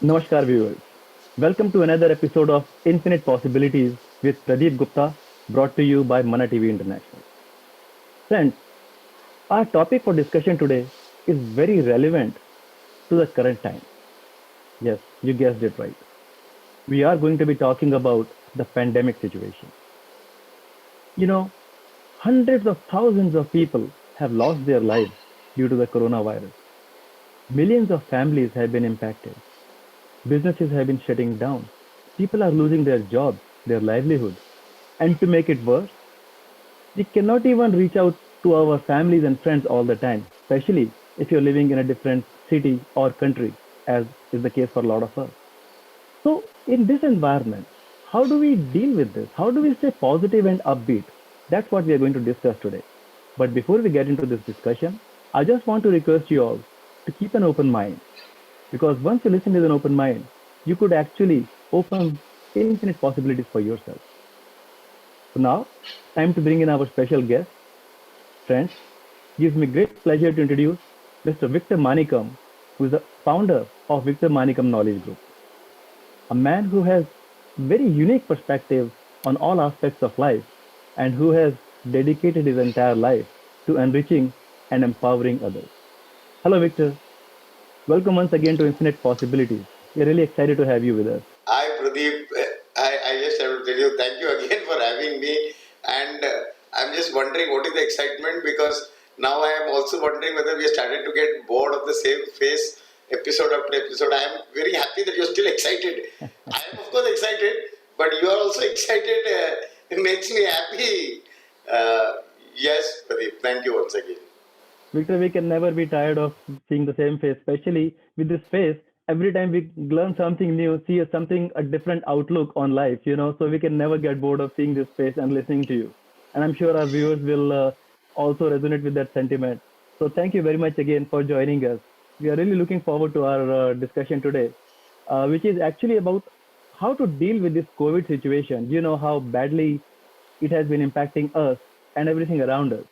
Namaskar viewers. Welcome to another episode of Infinite Possibilities with Pradeep Gupta, brought to you by Mana TV International. Friends, our topic for discussion today is very relevant to the current time. Yes, you guessed it right. We are going to be talking about the pandemic situation. You know, hundreds of thousands of people have lost their lives due to the coronavirus. Millions of families have been impacted. Businesses have been shutting down. People are losing their jobs, their livelihood. And to make it worse, we cannot even reach out to our families and friends all the time, especially if you're living in a different city or country, as is the case for a lot of us. So, in this environment, how do we deal with this? How do we stay positive and upbeat? That's what we are going to discuss today. But before we get into this discussion, I just want to request you all to keep an open mind because once you listen with an open mind, you could actually open infinite possibilities for yourself. So now, time to bring in our special guest. Friends, gives me great pleasure to introduce Mr. Victor Manikam, who is the founder of Victor Manikam Knowledge Group, a man who has very unique perspective on all aspects of life and who has dedicated his entire life to enriching and empowering others. Hello, Victor. Welcome once again to Infinite Possibilities. We are really excited to have you with us. Hi Pradeep, I just have to tell you thank you again for having me, and I'm just wondering what is the excitement, because now I am also wondering whether we are started to get bored of the same face episode after episode. I am very happy that you're still excited. I am of course excited, but you are also excited. It makes me happy. Yes, Pradeep, thank you once again. Victor, we can never be tired of seeing the same face, especially with this face. Every time we learn something new, see a different outlook on life, so we can never get bored of seeing this face and listening to you. And I'm sure our viewers will also resonate with that sentiment. So thank you very much again for joining us. We are really looking forward to our discussion today, which is actually about how to deal with this COVID situation. You know how badly it has been impacting us and everything around us.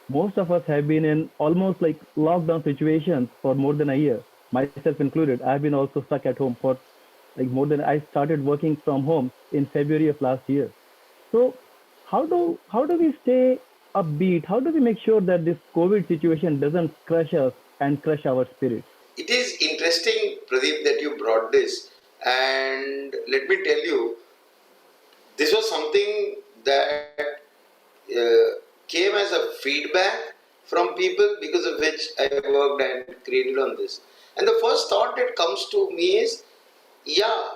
Most of us have been in almost like lockdown situations for more than a year, myself included. I've been also stuck at home for like more than I started working from home in February of last year. So how do we stay upbeat? How do we make sure that this COVID situation doesn't crush us and crush our spirits? It is interesting, Pradeep, that you brought this, and let me tell you, this was something that came as a feedback from people, because of which I worked and created on this. And the first thought that comes to me is, yeah,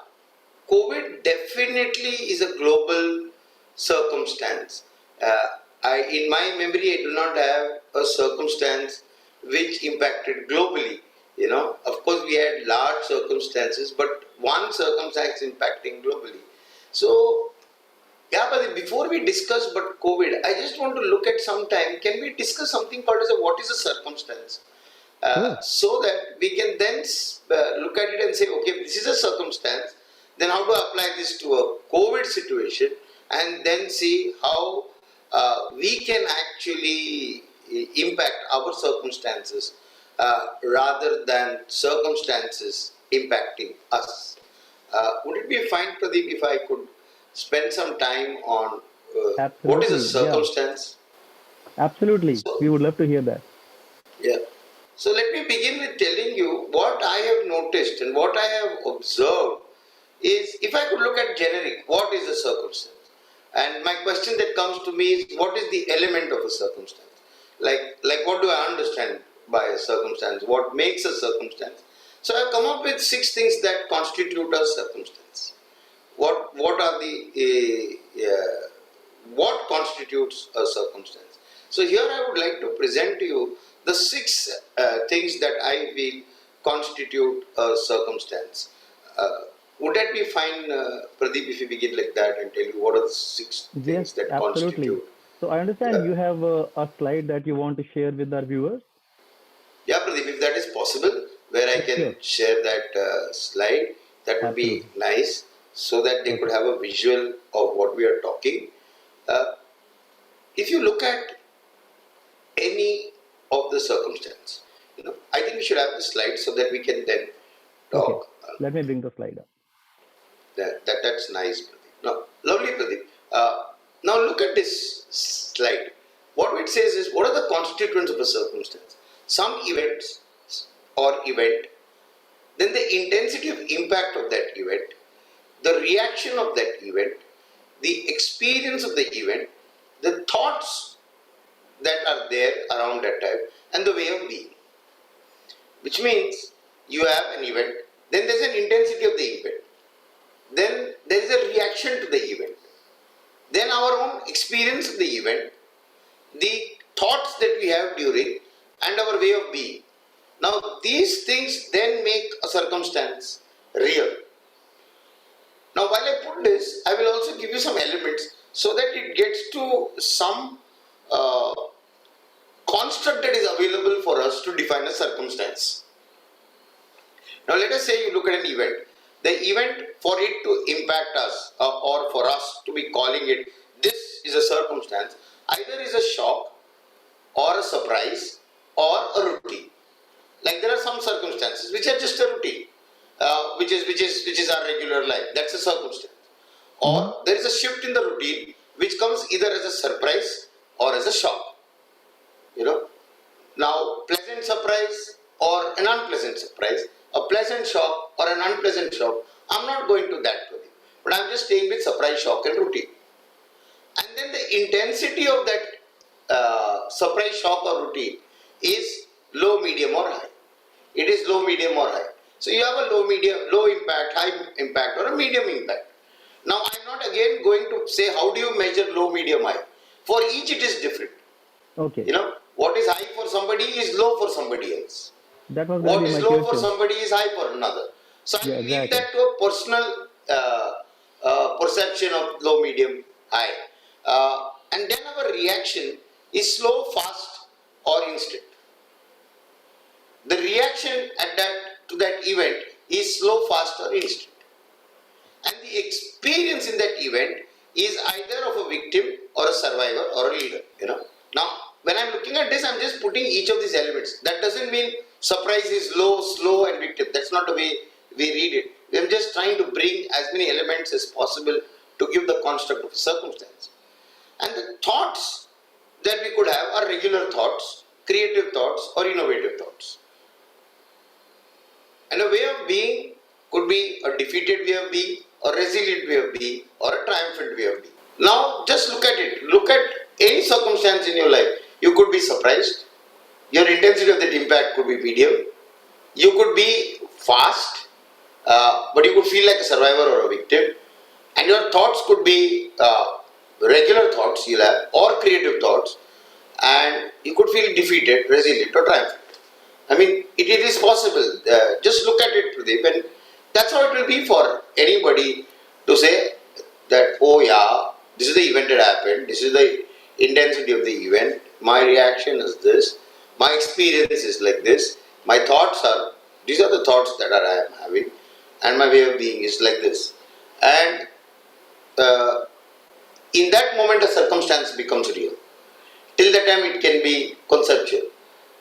COVID definitely is a global circumstance. In my memory, I do not have a circumstance which impacted globally. Of course, we had large circumstances, but one circumstance impacting globally. So, yeah, but before we discuss but COVID, I just want to look at some time. Can we discuss something called as a what is a circumstance? Sure. So that we can then look at it and say, okay, this is a circumstance. Then how to apply this to a COVID situation, and then see how we can actually impact our circumstances rather than circumstances impacting us. Would it be fine, Pradeep, if I could spend some time on what is a Absolutely. Yeah. circumstance? Absolutely. So, We would love to hear that. yeah. So let me begin with telling you what I have noticed and what I have observed is, if I could look at generic, what is a circumstance? And my question that comes to me is, what is the element of a circumstance? Like what do I understand by a circumstance? What makes a circumstance? So I've come up with 6 things that constitute a circumstance. What are the what constitutes a circumstance? So here I would like to present to you the 6 things that I feel constitute a circumstance. Uh, would that be fine, Pradeep, if we begin like that and tell you what are the six Yes, things that absolutely. constitute? So I understand Yeah, you have a slide that you want to share with our viewers. yeah, Pradeep, if that is possible, where I Sure. can share that slide, that would be Absolutely. nice, so that they could Okay. have a visual of what we are talking. Uh, if you look at any of the circumstance, I think we should have the slide so that we can then Okay. talk. Let me bring the slide up. That's nice, Pradeep. Now, lovely, Pradeep. Now look at this slide. What it says is, what are the constituents of a circumstance? Some events or event, then the intensity of impact of that event, the reaction of that event, the experience of the event, the thoughts that are there around that time, and the way of being. Which means you have an event, then there's an intensity of the event, then there is a reaction to the event, then our own experience of the event, the thoughts that we have during, and our way of being. Now, these things then make a circumstance real. Now, while I put this, I will also give you some elements so that it gets to some construct that is available for us to define a circumstance. Now, let us say you look at an event. The event, for it to impact us or for us to be calling it, this is a circumstance, either is a shock or a surprise or a routine. Like there are some circumstances which are just a routine, which is our regular life. That's a circumstance. Or there is a shift in the routine which comes either as a surprise or as a shock. Now pleasant surprise or an unpleasant surprise, a pleasant shock or an unpleasant shock. I'm not going to that, but I'm just staying with surprise, shock, and routine. And then the intensity of that surprise, shock, or routine is low, medium, or high. It is low, medium, or high. So you have a low, medium, low impact, high impact, or a medium impact. Now I'm not again going to say how do you measure low, medium, high. For each it is different. Okay. What is high for somebody is low for somebody else. That was What going to is be my low for question. somebody is high for another. So I leave exactly. that to a personal perception of low, medium, high. And then our reaction is slow, fast, or instant. The reaction to that event is slow, fast, or instant. And the experience in that event is either of a victim or a survivor or a leader. Now, when I'm looking at this, I'm just putting each of these elements. That doesn't mean surprise is low, slow, and victim. That's not the way we read it. I'm just trying to bring as many elements as possible to give the construct of circumstance. And the thoughts that we could have are regular thoughts, creative thoughts, or innovative thoughts. And a way of being could be a defeated way of being, a resilient way of being, or a triumphant way of being. Now, just look at it. Look at any circumstance in your life. You could be surprised. Your intensity of that impact could be medium. You could be fast, but you could feel like a survivor or a victim. And your thoughts could be regular thoughts you'll have, or creative thoughts. And you could feel defeated, resilient, or triumphant. I mean, it is possible. Just look at it, Pradeep, and that's how it will be for anybody to say that, oh yeah, this is the event that happened, this is the intensity of the event, my reaction is this, my experience is like this, my thoughts are, these are the thoughts that I am having, and my way of being is like this. And in that moment, a circumstance becomes real. Till that time, it can be conceptual.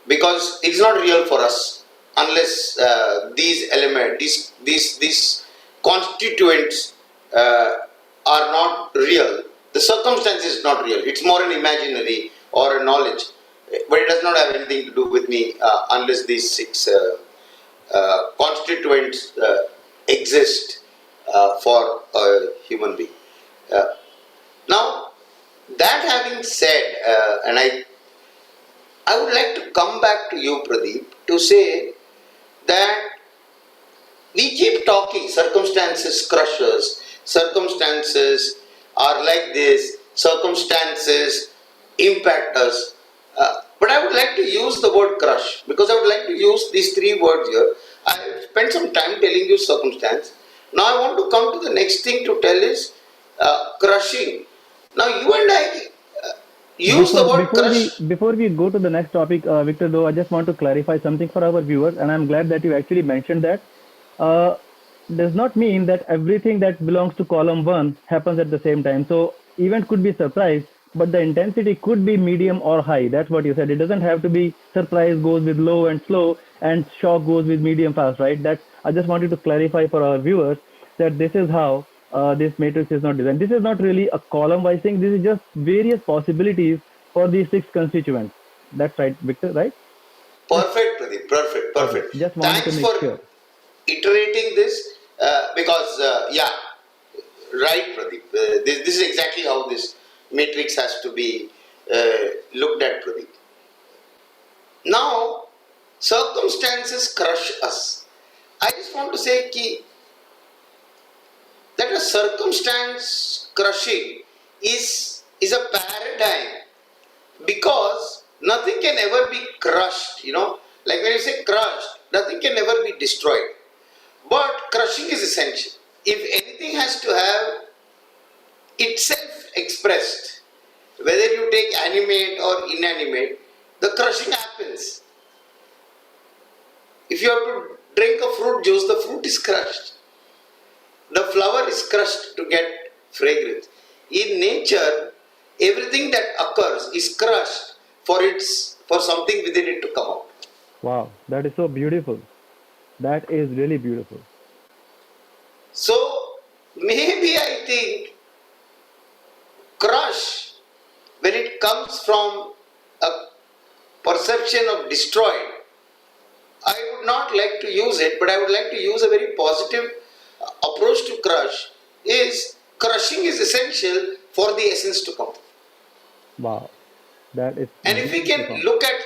Because it's not real for us unless these elements, these constituents are not real. The circumstance is not real. It's more an imaginary or a knowledge, but it does not have anything to do with me unless these six constituents exist for a human being. Now, that having said, and I would like to come back to you, Pradeep, to say that we keep talking circumstances crush us, circumstances are like this, circumstances impact us. But I would like to use the word crush because I would like to use these three words here. I spent some time telling you circumstance. Now I want to come to the next thing to tell is crushing. Now you and I use the word crush. Before we go to the next topic, Victor, though, I just want to clarify something for our viewers, and I'm glad that you actually mentioned that. Does not mean that everything that belongs to column 1 happens at the same time. So event could be surprise, but the intensity could be medium or high. That's what you said. It doesn't have to be surprise goes with low and slow and shock goes with medium fast, right? That I just wanted to clarify for our viewers that this is how this matrix is not designed. This is not really a column-wise thing. This is just various possibilities for these six constituents. That's right, Victor, right? Just Perfect, Pradeep. Perfect, okay. perfect. Just wanted to Thanks make for sure. iterating this because, yeah, right, Pradeep. This is exactly how this matrix has to be looked at, Pradeep. Now, circumstances crush us. I just want to say that a circumstance crushing is a paradigm because nothing can ever be crushed, like when you say crushed, nothing can ever be destroyed, but crushing is essential. If anything has to have itself expressed, whether you take animate or inanimate, the crushing happens. If you have to drink a fruit juice, the fruit is crushed. The flower is crushed to get fragrance. In nature, everything that occurs is crushed for something within it to come out. Wow, that is so beautiful. That is really beautiful. So maybe I think crush, when it comes from a perception of destroyed, I would not like to use it, but I would like to use a very positive approach to crush. Is crushing is essential for the essence to come. Wow, that is And if we beautifully can found. look at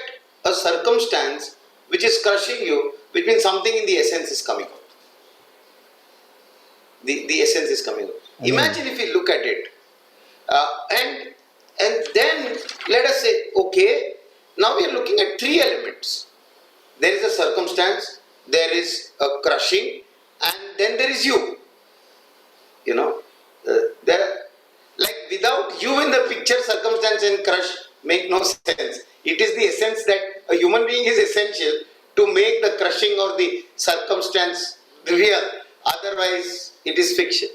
a circumstance which is crushing you, which means something in the essence is coming out. The essence is coming out. Amazing. Imagine if we look at it, and then let us say, okay, now we are looking at three elements. There is a circumstance, there is a crushing, and then there is you. You know, there, like without you in the picture, circumstance and crush make no sense. It is the essence that a human being is essential to make the crushing or the circumstance real. Otherwise, it is fiction.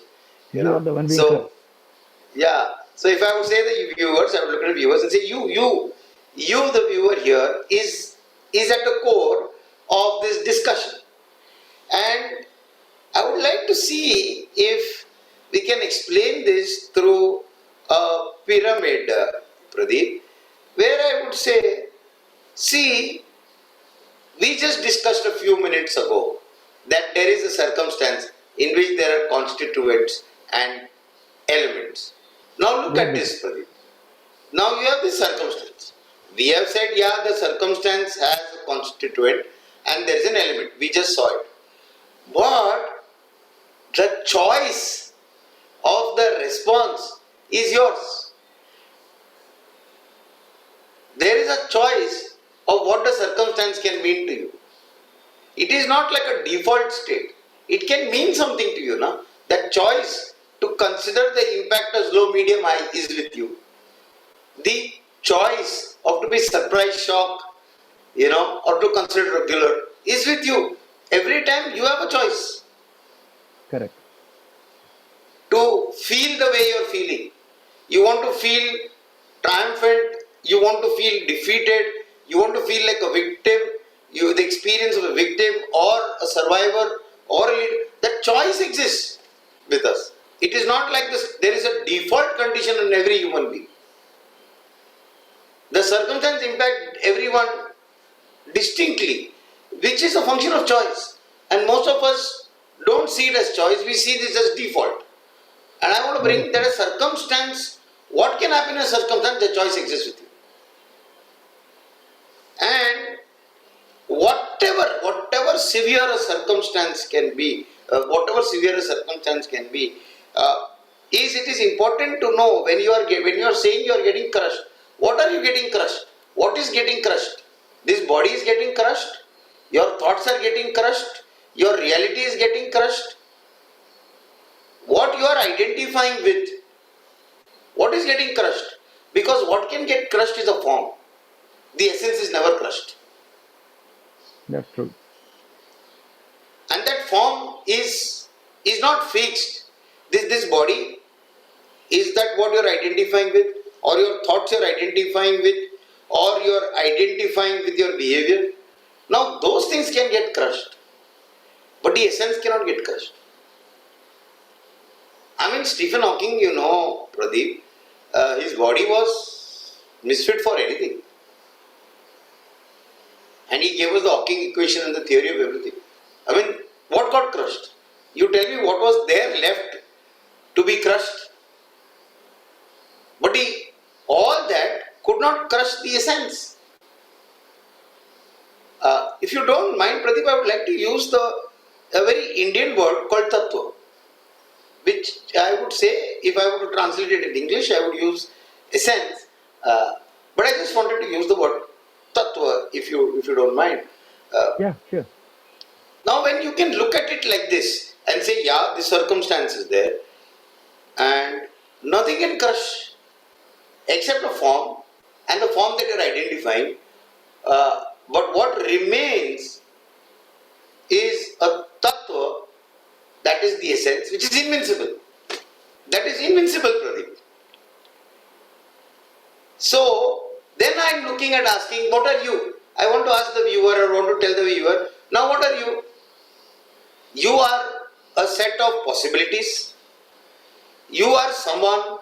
You You are know. the one being crushed. So yeah. So if I would say the viewers, I would look at the viewers and say, you, the viewer here is at the core of this discussion. And I would like to see if we can explain this through a pyramid, Pradeep, where I would say, see, we just discussed a few minutes ago that there is a circumstance in which there are constituents and elements. Now look Yes, at Victor. this, Pradeep. Now you have this circumstance. We have said, yeah, the circumstance has a constituent and there is an element. We just saw it. But the choice of the response is yours. There is a choice of what the circumstance can mean to you. It is not like a default state. It can mean something to you. Now, that choice to consider the impact as low, medium, high is with you. The choice of to be surprise, shock, or to consider regular is with you. Every time you have a choice Correct. to feel the way you're feeling. You want to feel triumphant, you want to feel defeated, you want to feel like a victim, the experience of a victim or a survivor or a leader. That choice exists with us. It is not like this, there is a default condition in every human being. The circumstance impact everyone distinctly, which is a function of choice. And most of us don't see it as choice, we see this as default. And I want to That is bring that true. a circumstance, what can happen in a circumstance, the choice exists with you. And whatever severe a circumstance can be, it is important to know when you are saying you are getting crushed. What are you getting crushed? What is getting crushed? This body is getting crushed. Your thoughts are getting crushed. Your reality is getting crushed. What you are identifying with, what is getting crushed? Because what can get crushed is a form. The essence is never crushed. That's true. And that form is not fixed. This body, is that what you're identifying with, or your thoughts you're identifying with, or you're identifying with your behavior? Now those things can get crushed. But the essence cannot get crushed. I mean, Stephen Hawking, Pradeep, his body was misfit for anything. And he gave us the Hawking equation and the theory of everything. I mean, what got crushed? You tell me what was there left to be crushed. But all that could not crush the essence. If you don't mind, Pradeep, I would like to use a very Indian word called tattva, which I would say, if I were to translate it in English, I would use essence. But I just wanted to use the word tattva, if you don't mind. Yeah, sure. Now, when you can look at it like this and say, yeah, the circumstance is there, and nothing can crush except a form, and the form that you're identifying. But what remains is a tattva, that is the essence, which is invincible. That is invincible, Pradeep. So, then I'm looking at asking, what are you? I want to ask the viewer, or want to tell the viewer, now what are you? You are a set of possibilities. You are someone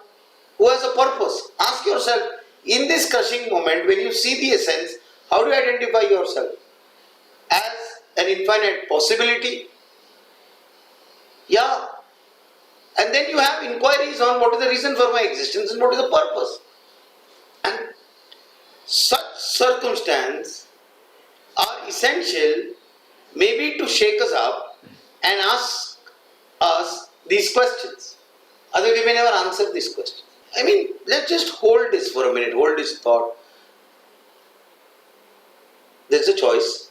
who has a purpose. Ask yourself, in this crushing moment, when you see the essence, how do you identify yourself? As an infinite possibility? Yeah. And then you have inquiries on what is the reason for my existence and what is the purpose. And such circumstances are essential maybe to shake us up and ask us these questions. Otherwise, we may never answer these questions. I mean, let's just hold this for a minute, hold this thought. There's a choice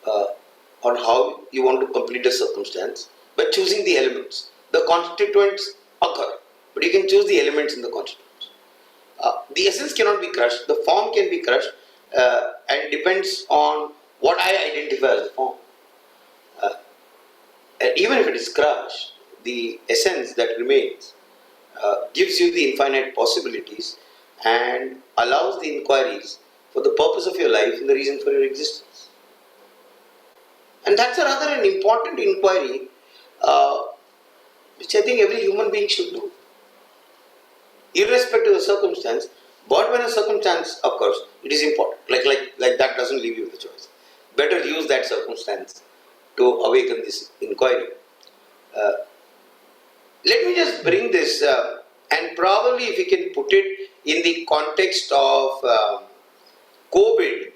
on how you want to complete a circumstance by choosing the elements. The constituents occur, but you can choose the elements in the constituents. The essence cannot be crushed, the form can be crushed, and depends on what I identify as the form. And even if it is crushed, the essence that remains gives you the infinite possibilities and allows the inquiries for the purpose of your life and the reason for your existence. And that's a rather an important inquiry, which I think every human being should do, irrespective of the circumstance. But when a circumstance occurs, it is important. Like that doesn't leave you with a choice. Better use that circumstance to awaken this inquiry. Let me just bring this, and probably if we can put it in the context of COVID,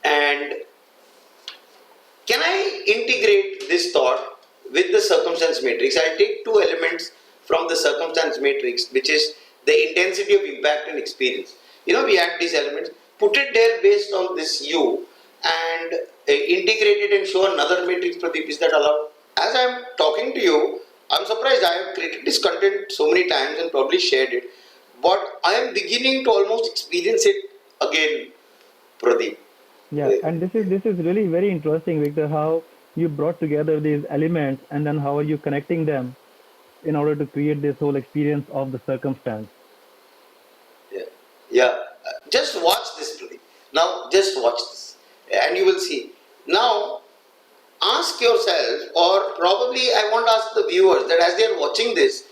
and can I integrate this thought with the circumstance matrix? I'll take two elements from the circumstance matrix, which is the intensity of impact and experience. We add these elements, put it there based on this U, and integrate it and show another matrix, Pradeep. Is that allowed? As I'm talking to you, I'm surprised. I have created this content so many times and probably shared it, but I am beginning to almost experience it again, Pradeep. Yeah, and this is really very interesting, Victor, how you brought together these elements and then how are you connecting them in order to create this whole experience of the circumstance. Yeah. Just watch this, Pradeep. Now, just watch this, and you will see. Now, ask yourself, or probably I want to ask the viewers that as they are watching this,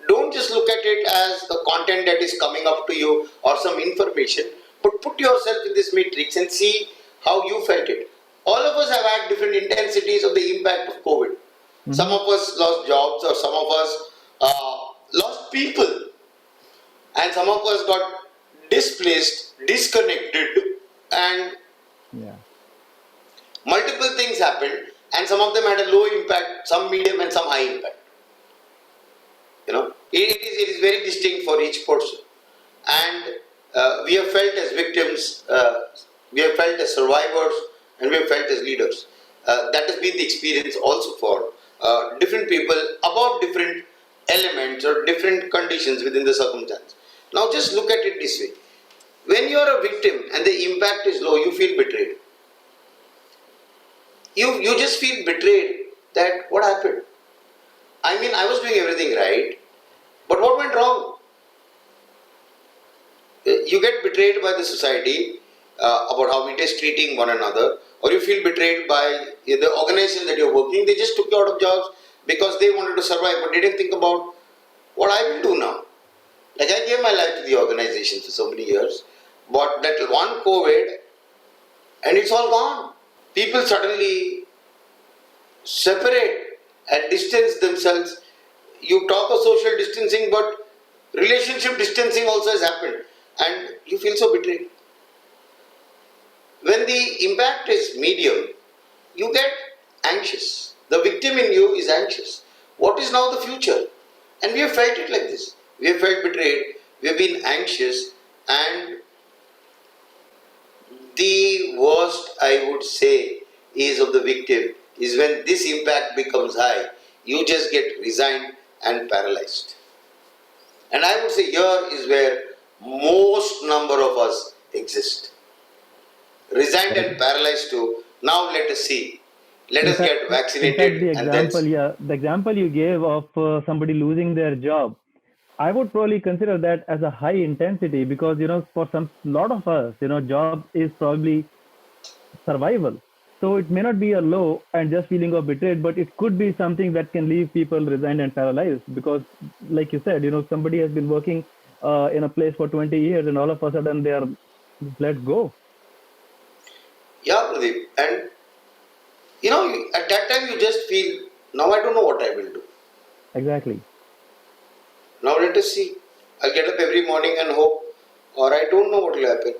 don't just look at it as the content that is coming up to you or some information, but put yourself in this matrix and see how you felt it. All of us have had different intensities of the impact of COVID. Mm-hmm. Some of us lost jobs, or some of us lost people, and some of us got displaced, disconnected, and multiple things happened, and some of them had a low impact, some medium, and some high impact. It is very distinct for each person, and we have felt as victims, we have felt as survivors, and we have felt as leaders. That has been the experience also for different people about different elements or different conditions within the circumstance. Now just look at it this way. When you are a victim and the impact is low, you feel betrayed. You just feel betrayed that what happened? I mean, I was doing everything right, but what went wrong? You get betrayed by the society about how it is treating one another, or you feel betrayed by the organization that you're working. They just took you out of jobs because they wanted to survive, but they didn't think about what I will do now. Like I gave my life to the organization for so many years, but that one COVID, and it's all gone. People suddenly separate and distance themselves. You talk of social distancing, but relationship distancing also has happened, and you feel so betrayed. When the impact is medium, you get anxious. The victim in you is anxious. What is now the future? And we have felt it like this. We have felt betrayed, we have been anxious, and the worst I would say is of the victim is when this impact becomes high, you just get resigned and paralyzed. And I would say here is where most number of us exist. Resigned and paralyzed too. Now let us see. Let In us fact, get in fact, vaccinated and then see. the example you gave of somebody losing their job, I would probably consider that as a high intensity because for some lot of us, job is probably survival. So it may not be a low and just feeling of betrayed, but it could be something that can leave people resigned and paralyzed because, like you said, somebody has been working in a place for 20 years and all of a sudden they are let go. Yeah, Pradeep. And at that time you just feel, now I don't know what I will do. Exactly. Now let us see. I'll get up every morning and hope, or I don't know what will happen.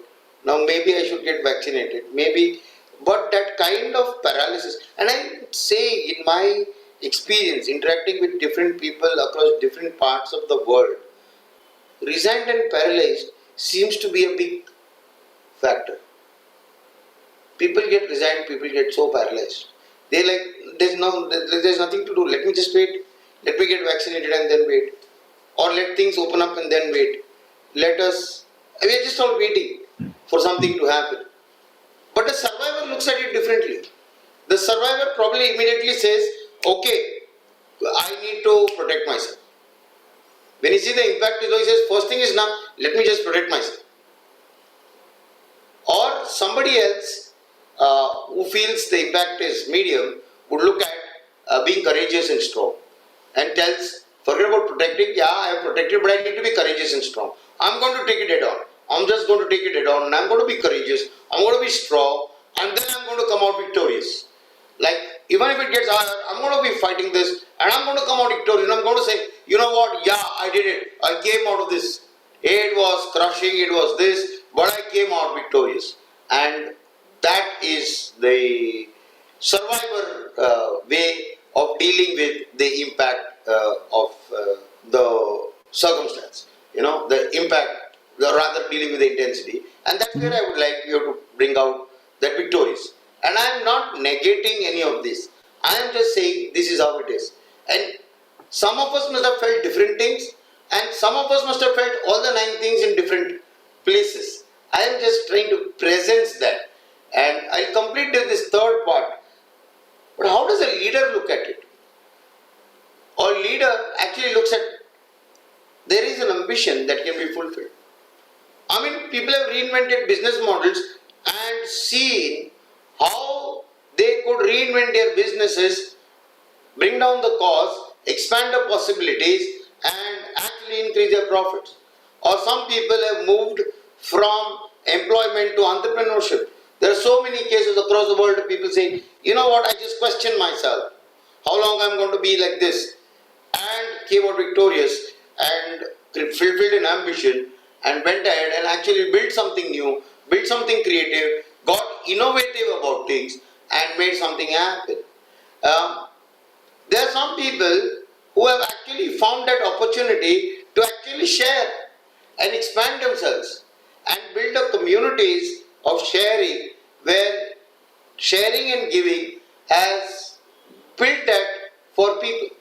Now maybe I should get vaccinated. Maybe, but that kind of paralysis, and I say in my experience interacting with different people across different parts of the world, resigned and paralyzed seems to be a big factor. People get resigned, people get so paralyzed. They like there's nothing to do. Let me just wait. Let me get vaccinated and then wait. Or let things open up and then wait. We are just all waiting for something to happen. But the survivor looks at it differently. The survivor probably immediately says, okay, I need to protect myself. When he sees the impact is low, he says, first thing is now, let me just protect myself. Or somebody else who feels the impact is medium would look at being courageous and strong and tells, forget about protecting, yeah, I am protected, but I need to be courageous and strong. I'm going to take it head on. I'm just going to take it head on and I'm going to be courageous, I'm going to be strong, and then I'm going to come out victorious. Like, even if it gets higher, I'm going to be fighting this and I'm going to come out victorious. And I'm going to say, you know what, yeah, I did it. I came out of this. It was crushing, it was this, but I came out victorious. And that is the survivor way of dealing with the impact of the circumstance. The impact, rather dealing with the intensity. And that's where I would like you to bring out that victorious. And I am not negating any of this. I am just saying this is how it is. And some of us must have felt different things, and some of us must have felt all the 9 things in different places. I am just trying to present that. And I'll complete this third part. But how does a leader look at it? Or leader actually looks at, there is an ambition that can be fulfilled. I mean, people have reinvented business models and seen how they could reinvent their businesses, bring down the cost, expand the possibilities, and actually increase their profits. Or some people have moved from employment to entrepreneurship. There are so many cases across the world of people saying, you know what, I just question myself, how long I'm going to be like this, and came out victorious and fulfilled an ambition and went ahead and actually built something new, built something creative, got innovative about things and made something happen. There are some people who have actually found that opportunity to actually share and expand themselves and build up communities of sharing where sharing and giving has built that for people.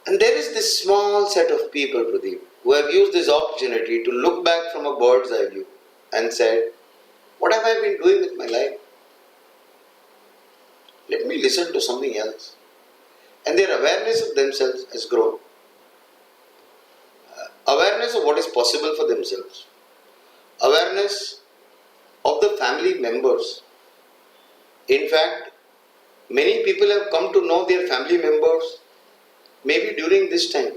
And there is this small set of people, Pradeep, who have used this opportunity to look back from a bird's eye view and said, what have I been doing with my life? Let me listen to something else. And their awareness of themselves has grown. Awareness of what is possible for themselves. Awareness of the family members. In fact, many people have come to know their family members maybe during this time.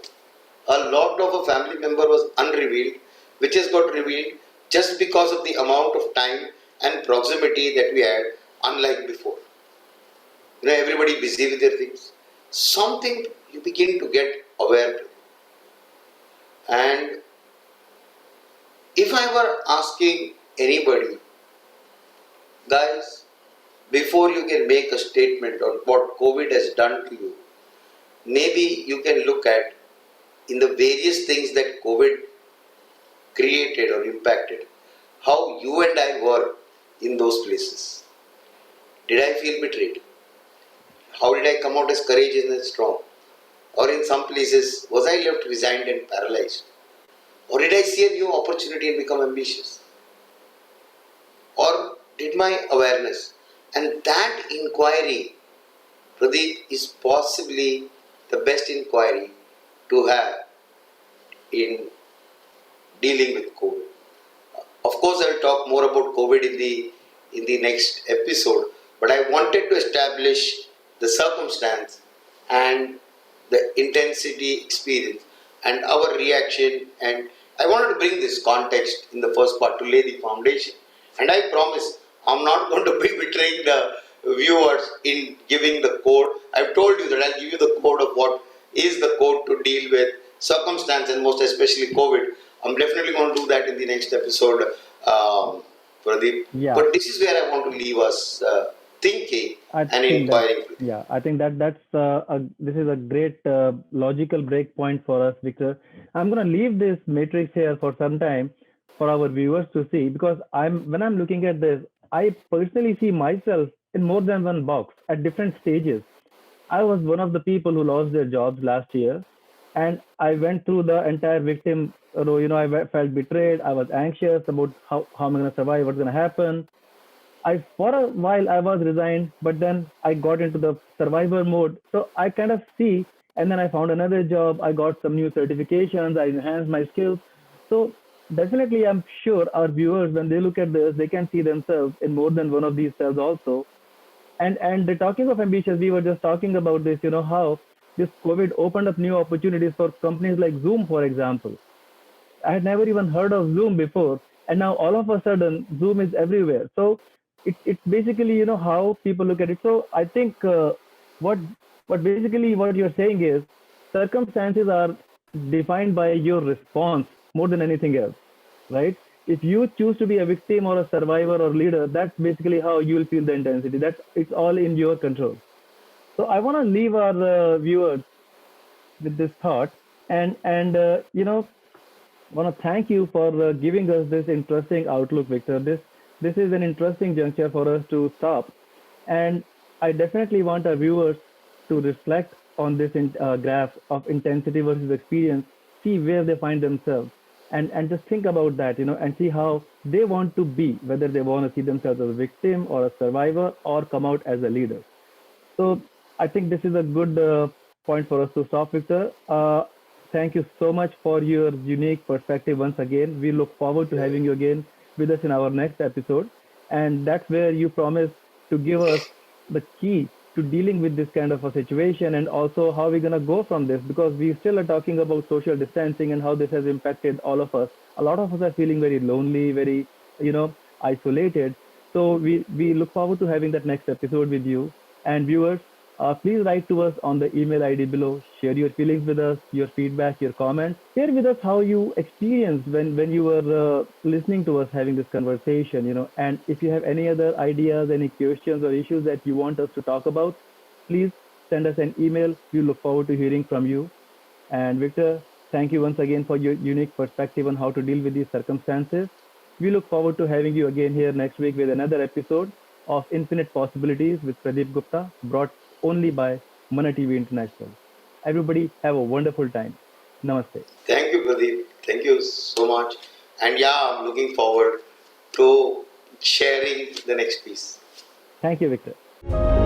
A lot of a family member was unrevealed, which has got revealed just because of the amount of time and proximity that we had, unlike before. Everybody busy with their things. Something you begin to get aware. And if I were asking anybody, guys, before you can make a statement on what COVID has done to you, maybe you can look at in the various things that COVID created or impacted, how you and I were in those places. Did I feel betrayed? How did I come out as courageous and strong? Or in some places, was I left resigned and paralyzed? Or did I see a new opportunity and become ambitious? Or did my awareness? And that inquiry, Pradeep, is possibly the best inquiry to have in dealing with COVID. Of course, I will talk more about COVID in the next episode, but I wanted to establish the circumstance and the intensity experience and our reaction, and I wanted to bring this context in the first part to lay the foundation. And I promise I'm not going to be betraying the viewers in giving the code. I've told you that I'll give you the code of what is the code to deal with circumstance and most especially COVID. I'm definitely going to do that in the next episode, Pradeep. Yeah, But this is where I want to leave us thinking I and think that inquiring. yeah, I think that this is a great logical break point for us, Victor. I'm gonna leave this matrix here for some time for our viewers to see because when I'm looking at this, I personally see myself in more than one box at different stages. I was one of the people who lost their jobs last year, and I went through the entire victim role. I felt betrayed. I was anxious about how am I going to survive, what's going to happen. I for a while I was resigned, but then I got into the survivor mode. So I kind of see, and then I found another job. I got some new certifications. I enhanced my skills. So definitely, I'm sure our viewers, when they look at this, they can see themselves in more than one of these cells also. And the talking of ambitious, we were just talking about this. How this COVID opened up new opportunities for companies like Zoom, for example. I had never even heard of Zoom before, and now all of a sudden Zoom is everywhere. So it's basically how people look at it. So I think what what you're saying is circumstances are defined by your response more than anything else, right? If you choose to be a victim or a survivor or leader, that's basically how you will feel the intensity. That's it's all in your control. So I want to leave our viewers with this thought, and want to thank you for giving us this interesting outlook, Victor. This is an interesting juncture for us to stop, and I definitely want our viewers to reflect on this graph of intensity versus experience, see where they find themselves, and just think about that, and see how they want to be, whether they want to see themselves as a victim or a survivor or come out as a leader. So I think this is a good point for us to stop, Victor. Thank you so much for your unique perspective once again. We look forward to having you again with us in our next episode. And that's where you promise to give us the key to dealing with this kind of a situation and also how we're going to go from this because we still are talking about social distancing and how this has impacted all of us. A lot of us are feeling very lonely, very, isolated. So we look forward to having that next episode with you. And viewers, please write to us on the email ID below. Share your feelings with us, your feedback, your comments. Share with us how you experienced when you were listening to us having this conversation. And if you have any other ideas, any questions or issues that you want us to talk about, please send us an email. We look forward to hearing from you. And Victor, thank you once again for your unique perspective on how to deal with these circumstances. We look forward to having you again here next week with another episode of Infinite Possibilities with Pradeep Gupta, brought only by Mana TV International. Everybody have a wonderful time. Namaste. Thank you, Pradeep. Thank you so much. And yeah, I'm looking forward to sharing the next piece. Thank you, Victor.